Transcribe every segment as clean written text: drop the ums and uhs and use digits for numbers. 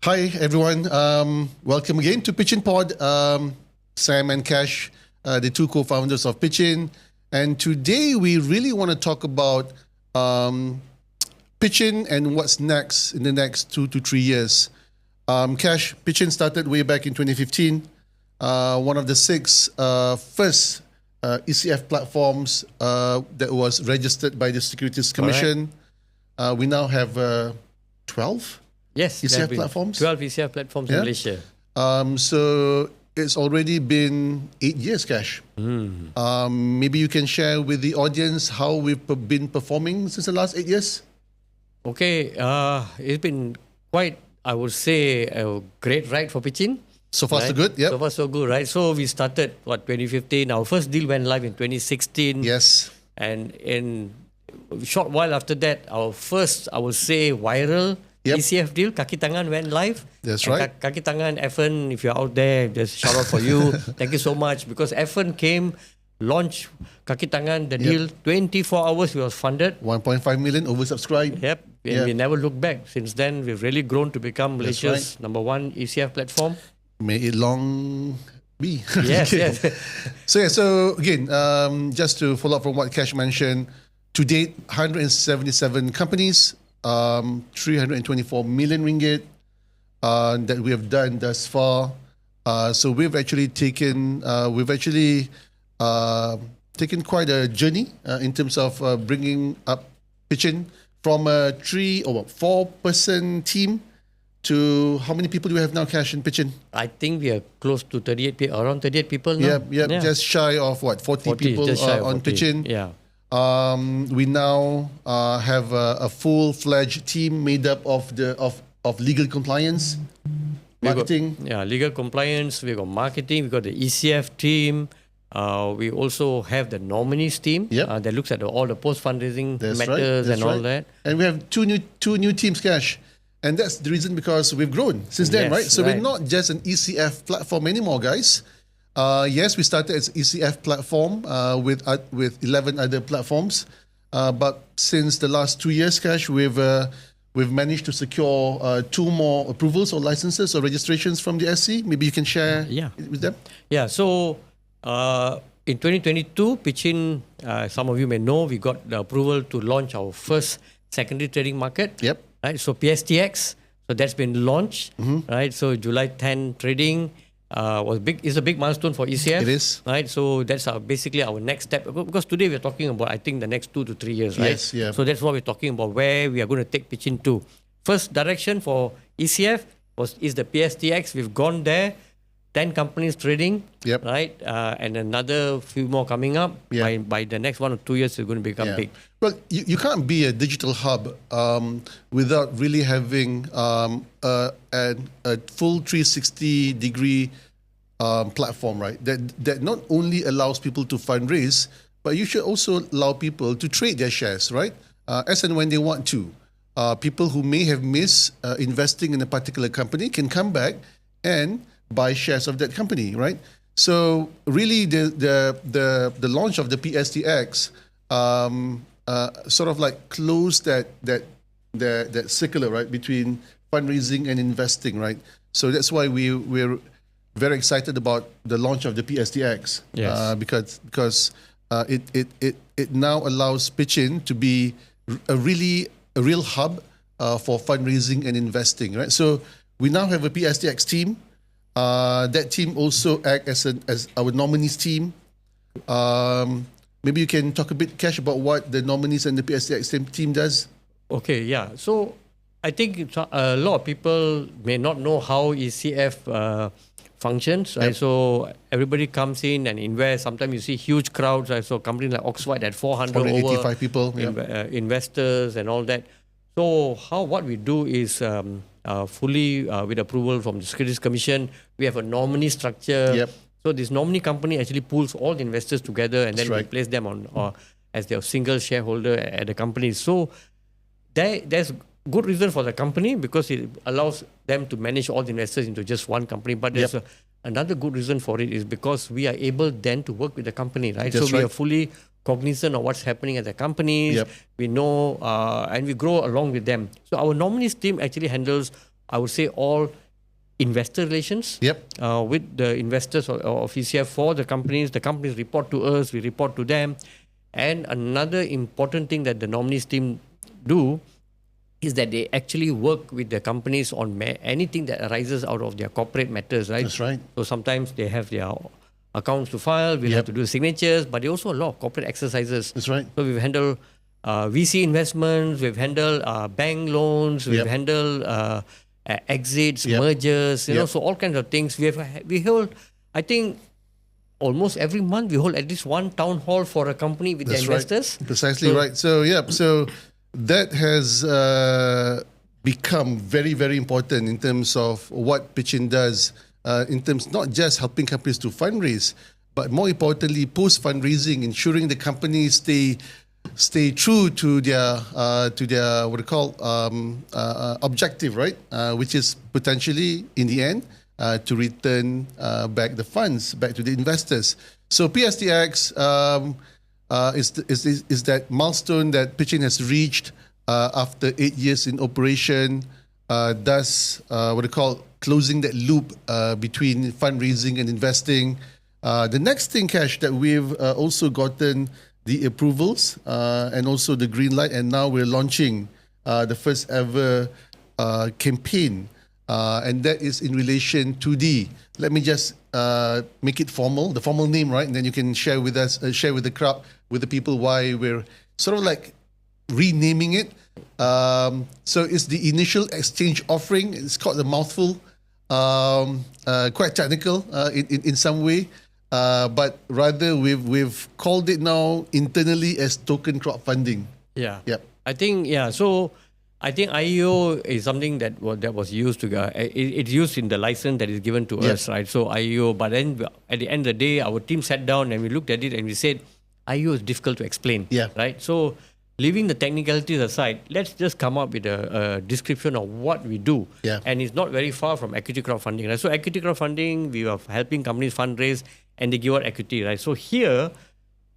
Hi, everyone. Welcome again to pitchIN Pod. Sam and Cash, the two co-founders of pitchIN. And today we really want to talk about pitchIN and what's next in the next 2 to 3 years. Cash, pitchIN started way back in 2015. One of the six first ECF platforms that was registered by the Securities Commission. We now have 12 Yes, ECF platforms. 12 ECF platforms in Malaysia. So it's already been 8 years, Cash. Maybe you can share with the audience how we've been performing since the last 8 years. Okay, it's been quite, I would say, a great ride for pitchIN. So far, so good. Yep. So far, so good, right? So we started, 2015. Our first deal went live in 2016. Yes. And in a short while after that, our first, I would say, viral ECF deal, Kaki Tangan, went live. That's right. Kaki Tangan, Evan, if you're out there, just shout out for you. Thank you so much. Because Evan came, launched Kaki Tangan, the deal, 24 hours we was funded. 1.5 million oversubscribed. Yep. And we never looked back. Since then, we've really grown to become Malaysia's number one ECF platform. May it long be. Yes, yes. So again, just to follow up from what Cash mentioned, to date, 177 companies, 324 million ringgit that we have done thus far. So we've actually taken quite a journey in terms of bringing up pitchIN from a 4-person team to how many people do we have now, Cash, in pitchIN? I think we are close to 38, around 38 people now. Yeah, just shy of 40 people on 40. pitchIN. Yeah. We now have a full-fledged team made up of legal compliance, marketing. Legal compliance. We got marketing. We got the ECF team. We also have the nominees team that looks at all the post-fundraising matters and all that. And we have two new teams, Cash. And that's the reason because we've grown since then, right? So we're not just an ECF platform anymore, guys. Yes, we started as ECF platform with 11 other platforms. But since the last 2 years, Cash, we've managed to secure 2 more approvals or licenses or registrations from the SC. Maybe you can share with them. Yeah, so in 2022, pitchIN, some of you may know, we got the approval to launch our first secondary trading market. Yep. Right, so PSTX, so that's been launched. Right, so July 10 trading was big. Is a big milestone for ECF. It is. Right, so that's basically our next step. Because today we're talking about, I think, the next 2 to 3 years, right? Yes, yeah. So that's what we're talking about, where we are going to take pitchIN to. First direction for ECF is the PSTX. We've gone there. 10 companies trading, right? And another few more coming up. By the next 1 or 2 years, it's going to become big. Well, you can't be a digital hub without really having a full 360-degree platform, right? That not only allows people to fundraise, but you should also allow people to trade their shares, right? As and when they want to. People who may have missed investing in a particular company can come back and buy shares of that company, right? So really, the launch of the PSTX sort of like closed that circular, right, between fundraising and investing, right? So that's why we're very excited about the launch of the PSTX, because it now allows pitchIN to be a real hub for fundraising and investing, right? So we now have a PSTX team. That team also act as our nominees team. Maybe you can talk a bit, Cash, about what the nominees and the PSTX team does. Okay, yeah. So I think a lot of people may not know how ECF functions, right? So everybody comes in and invests. Sometimes you see huge crowds, right? So companies like Oxford had 485 people, investors and all that. So what we do is fully with approval from the Securities Commission, we have a nominee structure. So this nominee company actually pulls all the investors together and then we place them on as their single shareholder at the company. So there's good reason for the company because it allows them to manage all the investors into just one company. But there's another good reason for it is because we are able then to work with the company, right? So we are fully cognizant of what's happening at the companies. We know and we grow along with them. So our nominees team actually handles I would say, all investor relations with the investors of ECF for the companies. The companies report to us, we report to them. And another important thing that the nominees team do is that they actually work with the companies on anything that arises out of their corporate matters, right? That's right. So sometimes they have their accounts to file, we'll have to do signatures, but they also a lot of corporate exercises. That's right. So we've handled VC investments, we've handled bank loans, we've handled exits, mergers, you know, so all kinds of things. We hold, I think, almost every month we hold at least one town hall for a company with their investors. Right. Precisely right. So so that has become very, very important in terms of what pitchIN does, in terms not just helping companies to fundraise, but more importantly, post fundraising, ensuring the companies stay true to their what do you call objective, right? Which is potentially in the end to return back the funds back to the investors. So PSTX is that milestone that pitchIN has reached after 8 years in operation. Thus, what do you call closing that loop between fundraising and investing. The next thing, Cash, that we've also gotten the approvals and also the green light, and now we're launching the first ever campaign, and that is in relation to let me just make it formal, the formal name, right? And then you can share with us, share with the crowd, with the people, why we're sort of like renaming it. So it's the initial exchange offering. It's called a mouthful, quite technical in some way. But rather we've called it now internally as token crowdfunding. Yeah. Yep. I think So I think IEO is something that was used to it's used in the license that is given to us, right? So IEO. But then at the end of the day, our team sat down and we looked at it and we said IEO is difficult to explain. Right. So leaving the technicalities aside, let's just come up with a description of what we do. And it's not very far from equity crowdfunding. Right? So equity crowdfunding, we are helping companies fundraise and they give out equity, right? So here,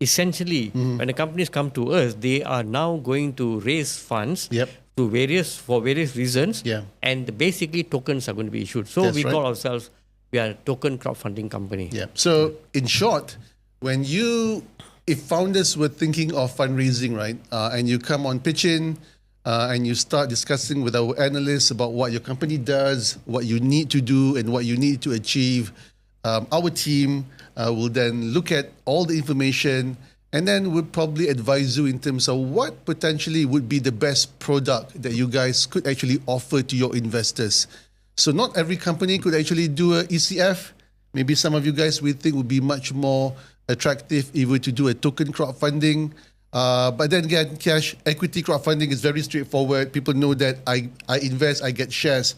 essentially, when the companies come to us, they are now going to raise funds for various reasons, and basically tokens are going to be issued. So we call ourselves, we are a token crowdfunding company. So in short, if founders were thinking of fundraising, right, and you come on pitchIN and you start discussing with our analysts about what your company does, what you need to do, and what you need to achieve, our team will then look at all the information and then we'll probably advise you in terms of what potentially would be the best product that you guys could actually offer to your investors. So not every company could actually do a ECF. Maybe some of you guys would think would be much more attractive if we were to do a token crowdfunding. But then again, cash equity crowdfunding is very straightforward. People know that I invest, I get shares.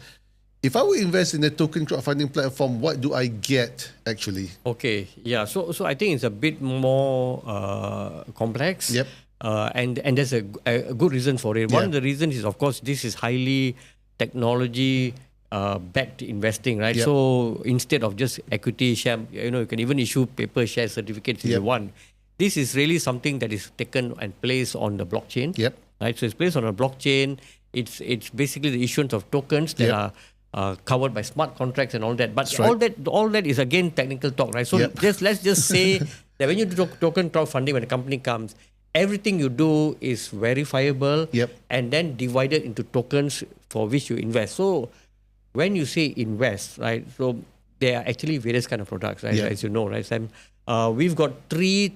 If I would invest in a token crowdfunding platform, what do I get actually? Okay, So I think it's a bit more complex. And there's a good reason for it. One of the reasons is, of course, this is highly technology backed investing, right? So instead of just equity share, you can even issue paper share certificates if you want. This is really something that is taken and placed on the blockchain. Right? So it's placed on a blockchain. It's basically the issuance of tokens that are covered by smart contracts and all that. But all that is again technical talk, right? So let's just say that when you do token crowdfunding, when a company comes, everything you do is verifiable and then divided into tokens for which you invest. So when you say invest, right? So there are actually various kind of products, right? As you know, right, Sam? We've got 3,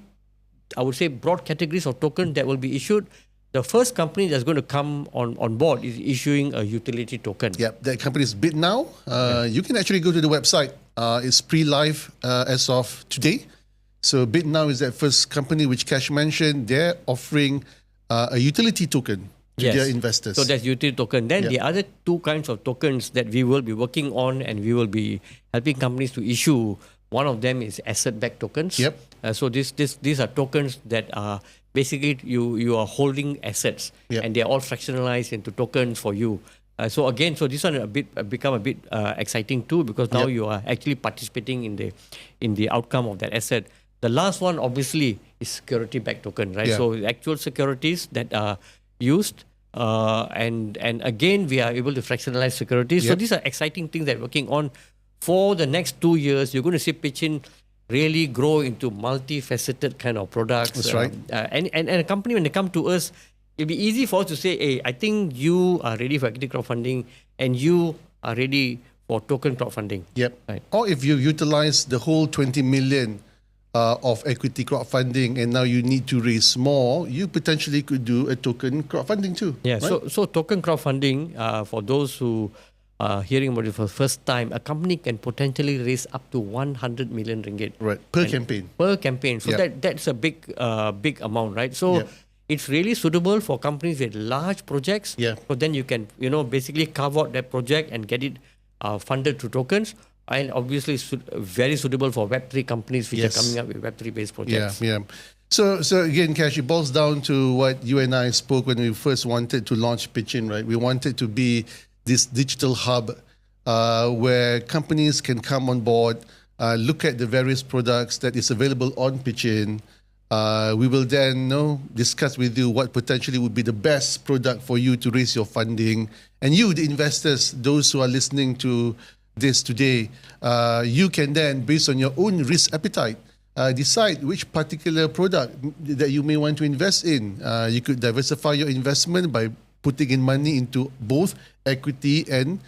I would say, broad categories of tokens that will be issued. The first company that's going to come on board is issuing a utility token. That company is BitNow. You can actually go to the website. It's pre-live as of today. So BitNow is that first company which Cash mentioned. They're offering a utility token to their investors. So that's utility token. Then the other 2 kinds of tokens that we will be working on and we will be helping companies to issue, one of them is asset-backed tokens. So these are tokens that are basically you are holding assets and they are all fractionalized into tokens for you. So this one become a bit exciting too, because now you are actually participating in the outcome of that asset. The last one obviously is security-backed token, right? So actual securities that are used And again, we are able to fractionalize securities. So these are exciting things that we're working on. For the next 2 years, you're going to see pitchIN really grow into multifaceted kind of products. That's right. And a company, when they come to us, it'll be easy for us to say, hey, I think you are ready for equity crowdfunding and you are ready for token crowdfunding. Yep. Right. Or if you utilize the whole 20 million of equity crowdfunding and now you need to raise more, you potentially could do a token crowdfunding too. Yeah, right? so token crowdfunding, for those who are hearing about it for the first time, a company can potentially raise up to 100 million ringgit. Right, per campaign. Per campaign. So that's a big amount, right? So it's really suitable for companies with large projects. Yeah. So then you can, basically carve out that project and get it funded through tokens. And obviously very suitable for Web3 companies which are coming up with Web3 based projects. Yeah. So again, Cash, it boils down to what you and I spoke when we first wanted to launch pitchIN, right? We wanted to be this digital hub where companies can come on board, look at the various products that is available on pitchIN. We will then discuss with you what potentially would be the best product for you to raise your funding. And you, the investors, those who are listening to this today, you can then, based on your own risk appetite, decide which particular product that you may want to invest in. You could diversify your investment by putting in money into both equity and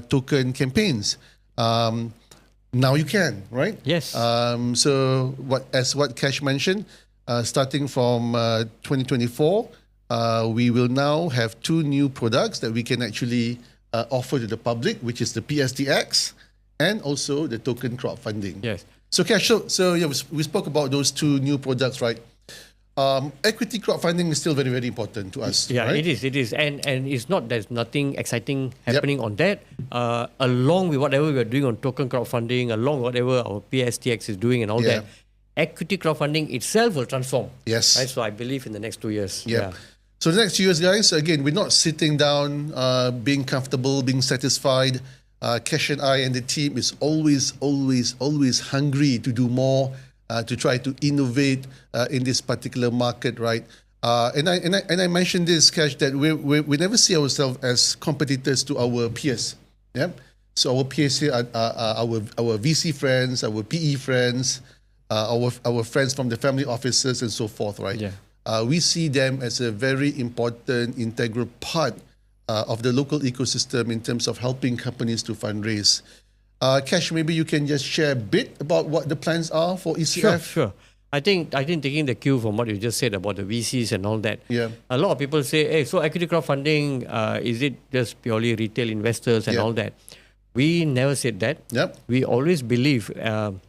token campaigns. Now you can, right? Yes. So what Cash mentioned, starting from 2024, we will now have 2 new products that we can actually offer to the public, which is the PSTX and also the token crowdfunding. Yes. So Cash, so we spoke about those 2 new products, right? Equity crowdfunding is still very, very important to us. Yeah, right? it is. And it's not, there's nothing exciting happening on that. Along with whatever we're doing on token crowdfunding, along with whatever our PSTX is doing and all that, equity crowdfunding itself will transform. Yes. Right? So I believe in the next 2 years. Yeah. So the next 2 years, guys, again, we're not sitting down, being comfortable, being satisfied. Cash and I and the team is always hungry to do more, to try to innovate in this particular market, right? And I mentioned this, Cash, that we never see ourselves as competitors to our peers. Yeah. So our peers here are our VC friends, our PE friends, our friends from the family offices and so forth, right? Yeah. We see them as a very important, integral part of the local ecosystem in terms of helping companies to fundraise. Cash, maybe you can just share a bit about what the plans are for ECF. Sure. I think taking the cue from what you just said about the VCs and all that. Yeah. A lot of people say, hey, so equity crowdfunding, is it just purely retail investors and all that? We never said that. Yep. We always believe, and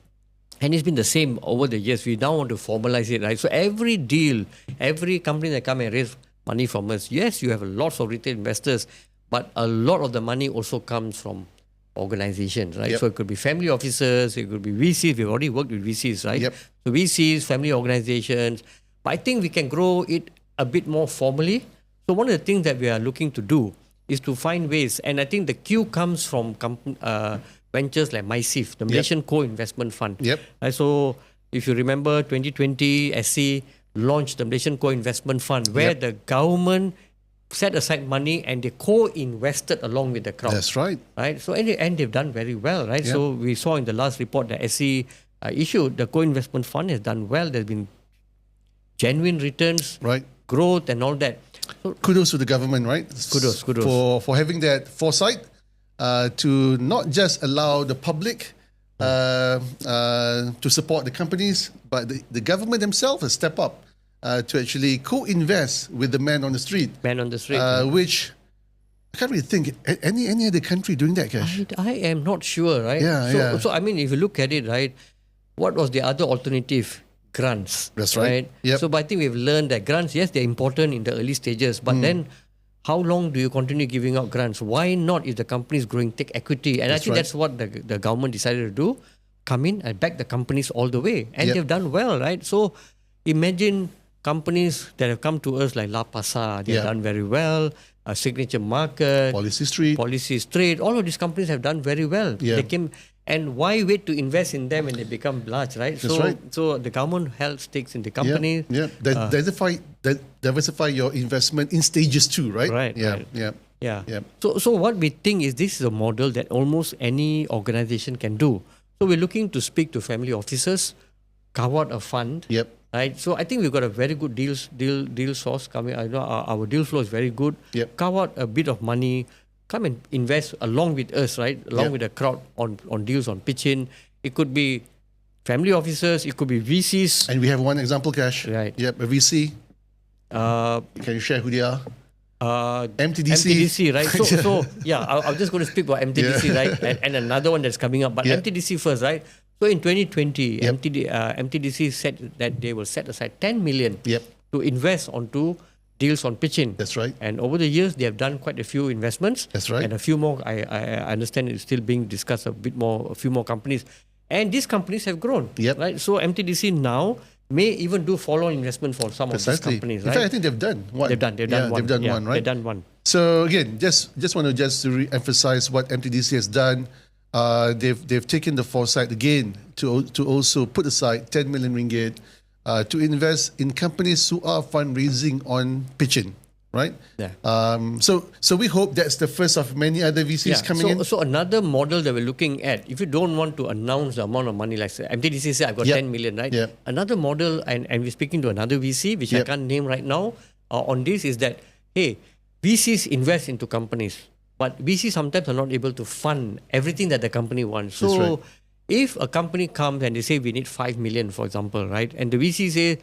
it's been the same over the years. We now want to formalize it, right? So every deal, every company that come and raise money from us, yes, you have lots of retail investors, but a lot of the money also comes from organizations, right? Yep. So it could be family offices, it could be VCs. We've already worked with VCs, right? Yep. So VCs, family organizations. But I think we can grow it a bit more formally. So one of the things that we are looking to do is to find ways, and I think the cue comes from ventures like MySIF, the Malaysian Co-Investment Fund. Yep. So if you remember, 2020, SC launched the Malaysian Co-Investment Fund, where the government set aside money and they co-invested along with the crowd. That's right. Right. So and they've done very well, right? Yeah. So we saw in the last report that SC issued, the co-investment fund has done well. There's been genuine returns, Right. growth, and all that. So Kudos to the government, right? Kudos. For having that foresight to not just allow the public to support the companies, but the government themselves has stepped up to actually co-invest with the man on the street. Which I can't really think any other country doing that, Cash. I am not sure, right? Yeah. So I mean, if you look at it, right, what was the other alternative? Grants. That's right. Yep. So but I think we've learned that grants, yes, they're important in the early stages, but then how long do you continue giving out grants? Why not, if the company is growing, take equity? And I think that's what the government decided to do. Come in and back the companies all the way. And they've done well, right? So imagine companies that have come to us like La Pasa, they've done very well. Signature Market, Policy Street, all of these companies have done very well. Yeah. They came, And why wait to invest in them when they become large, right? That's right. So the government held stakes in the company. Diversify your investment in stages too, right? Right. Yeah. Right. Yeah. Yeah. So what we think is this is a model that almost any organization can do. So we're looking to speak to family officers, carve out a fund. Yep. Right. So I think we've got a very good deal source coming. I know our deal flow is very good. Yep. Carve out a bit of money, come and invest along with us, right? Along with the crowd on deals on pitchIN. It could be family officers, it could be VCs. And we have one example, Cash. Right. Yep, a VC. Can you share who they are? MTDC, right? So I'm just going to speak about MTDC, right? And another one that's coming up. But MTDC first, right? So in 2020, MTDC said that they will set aside 10 million to invest onto deals on pitchIN. That's right. And over the years, they have done quite a few investments. That's right. And a few more, I understand it's still being discussed a few more companies. And these companies have grown, right? So MTDC now may even do follow-on investment for some of these companies, right? In fact, I think they've done one. They've done one. They've done one, right? They've done one. So again, just want to re-emphasize what MTDC has done. They've taken the foresight again to also put aside 10 million ringgit to invest in companies who are fundraising on pitchIN, right? Yeah. So we hope that's the first of many other VCs coming in. So another model that we're looking at, if you don't want to announce the amount of money, like say, MTDC said, I've got 10 million, right? Yep. Another model, and we're speaking to another VC, which I can't name right now, on this is that, hey, VCs invest into companies, but VCs sometimes are not able to fund everything that the company wants. So if a company comes and they say we need 5 million, for example, right? And the VC says,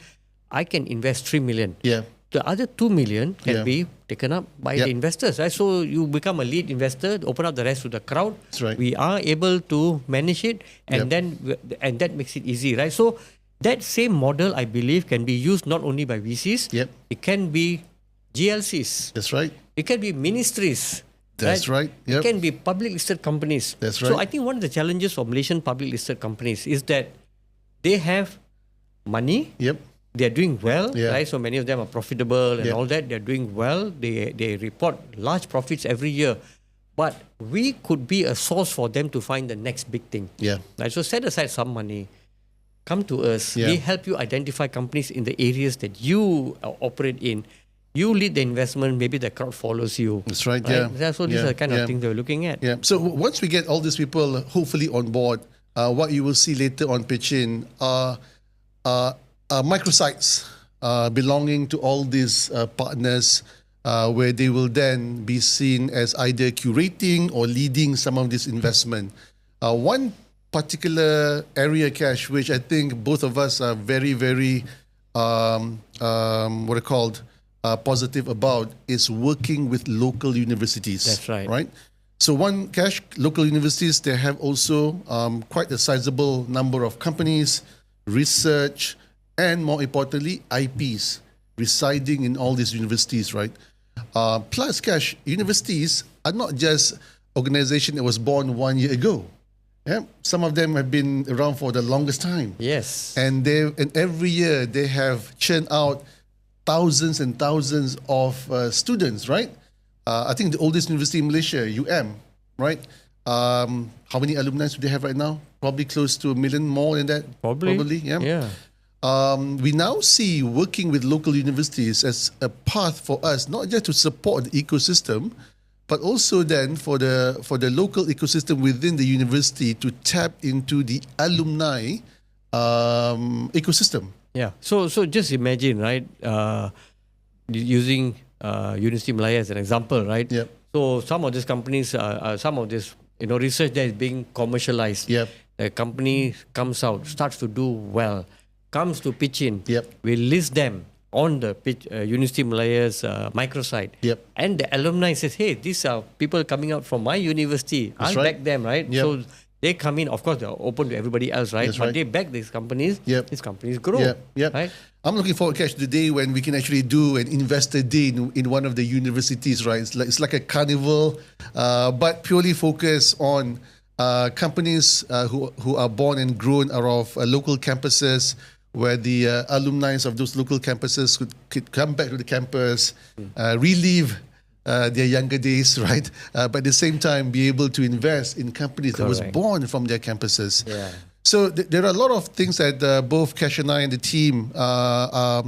I can invest 3 million. Yeah. The other 2 million can be taken up by the investors, right? So you become a lead investor, open up the rest to the crowd. That's right. We are able to manage it, and and that makes it easy, right? So that same model, I believe, can be used not only by VCs. Yep. It can be GLCs. That's right. It can be ministries. That's right. It can be public listed companies. That's right. So I think one of the challenges for Malaysian public listed companies is that they have money. Yep. They're doing well, right? So many of them are profitable and all that. They're doing well. They report large profits every year. But we could be a source for them to find the next big thing. Yeah. Right? So set aside some money. Come to us. We help you identify companies in the areas that you operate in. You lead the investment. Maybe the crowd follows you. That's right. So these are the kind of things that we're looking at. Yeah. So once we get all these people hopefully on board, what you will see later on pitchIN are microsites belonging to all these partners, where they will then be seen as either curating or leading some of this investment. One particular area, Cash, which I think both of us are very, very positive about, is working with local universities. That's right. Right. So Cash, local universities, they have also quite a sizable number of companies, research, and more importantly, IPs residing in all these universities, right? Plus, Cash, universities are not just organization that was born 1 year ago. Yeah, some of them have been around for the longest time. Yes. And every year they have churned out thousands and thousands of students, right? I think the oldest university in Malaysia, right? How many alumni do they have right now? Probably close to 1 million, more than that. Probably, yeah. We now see working with local universities as a path for us, not just to support the ecosystem, but also then for the local ecosystem within the university to tap into the alumni ecosystem. Yeah. So just imagine, right? Using University of Malaya as an example, right? Yep. So some of these companies, some of this research that is being commercialized. Yep. The company comes out, starts to do well, comes to pitchIN. Yep. We list them on the University of Malaya's microsite. Yep. And the alumni says, hey, these are people coming out from my university. That's I'll right. back them, right? Yep. So they come in, of course, they're open to everybody else, right? That's But right. they back these companies. Yep. These companies grow. Yep. Right? I'm looking forward, Cash, to the day when we can actually do an investor day in one of the universities, right? It's like a carnival, but purely focused on companies who are born and grown out of local campuses, where the alumni of those local campuses could come back to the campus, relive their younger days, right? But at the same time, be able to invest in companies that was Correct. born from their campuses. Yeah. So there are a lot of things that both Cash and I and the team are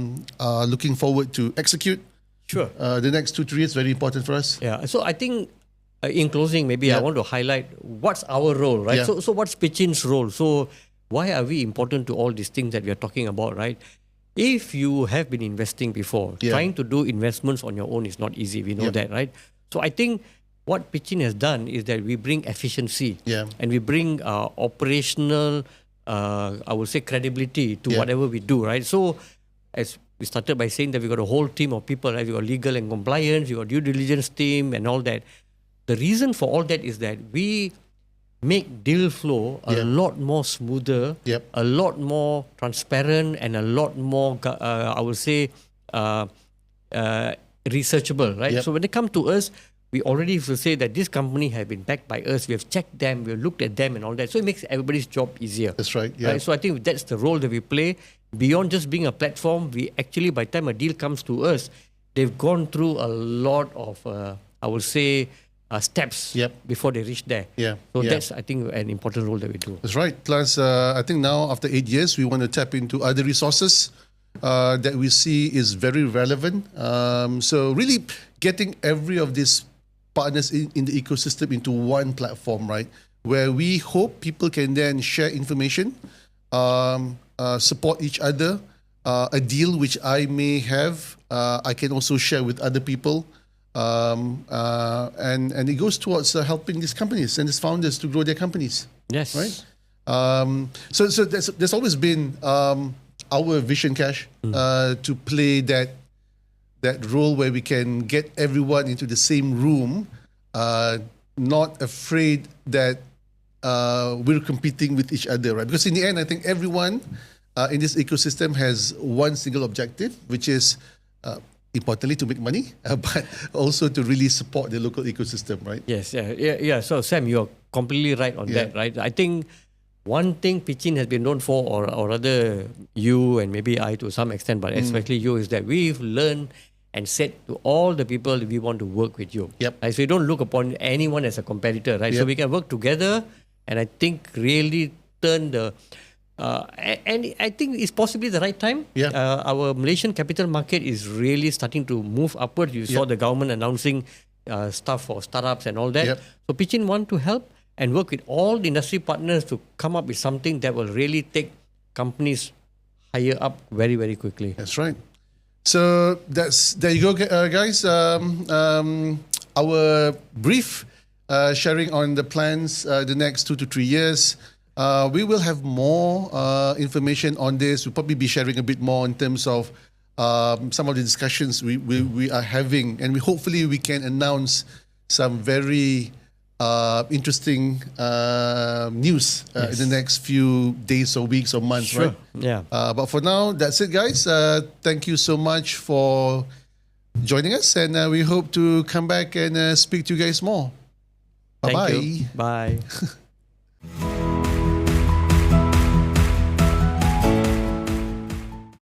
looking forward to execute. Sure. The next 2-3 years very important for us. Yeah. So I think in closing, maybe I want to highlight what's our role, right? Yeah. So what's pitchIN's role? So why are we important to all these things that we are talking about, right? If you have been investing before, trying to do investments on your own is not easy. We know that, right? So I think what pitchIN has done is that we bring efficiency and we bring operational, I would say, credibility to whatever we do, right? So as we started by saying that we got a whole team of people, right? We got legal and compliance, we got due diligence team and all that. The reason for all that is that we make deal flow a lot more smoother, a lot more transparent, and a lot more, I would say, researchable, right? So when they come to us, we already will say that this company have been backed by us. We have checked them, we have looked at them and all that. So it makes everybody's job easier. That's right. Yeah. Right? So I think that's the role that we play. Beyond just being a platform, we actually, by the time a deal comes to us, they've gone through a lot of, I would say, steps before they reach there. So that's, I think, an important role that we do. That's right. Plus, I think now after 8 years, we want to tap into other resources that we see is very relevant. So really getting every of these partners in the ecosystem into one platform, right? Where we hope people can then share information, support each other. A deal which I may have, I can also share with other people. And it goes towards helping these companies and these founders to grow their companies. Yes. Right? So there's always been our vision, Cash, to play that role where we can get everyone into the same room, not afraid that we're competing with each other, right? Because in the end, I think everyone in this ecosystem has one single objective, which is importantly to make money, but also to really support the local ecosystem, right? Yes, yeah. So Sam, you're completely right on that, right? I think one thing pitchIN has been known for, or rather you and maybe I to some extent, but especially you, is that we've learned and said to all the people that we want to work with you. Right? So we don't look upon anyone as a competitor, right? So we can work together, and I think really turn the and I think it's possibly the right time. Our Malaysian capital market is really starting to move upward. You saw the government announcing stuff for startups and all that. So pitchIN want to help and work with all the industry partners to come up with something that will really take companies higher up very, very quickly. That's right. So there you go, guys. Our brief sharing on the plans the next 2 to 3 years. We will have more information on this. We'll probably be sharing a bit more in terms of some of the discussions we are having, and hopefully we can announce some very interesting news in the next few days or weeks or months, right? But for now, that's it, guys. Thank you so much for joining us, and we hope to come back and speak to you guys more. Bye-bye. Thank you. Bye.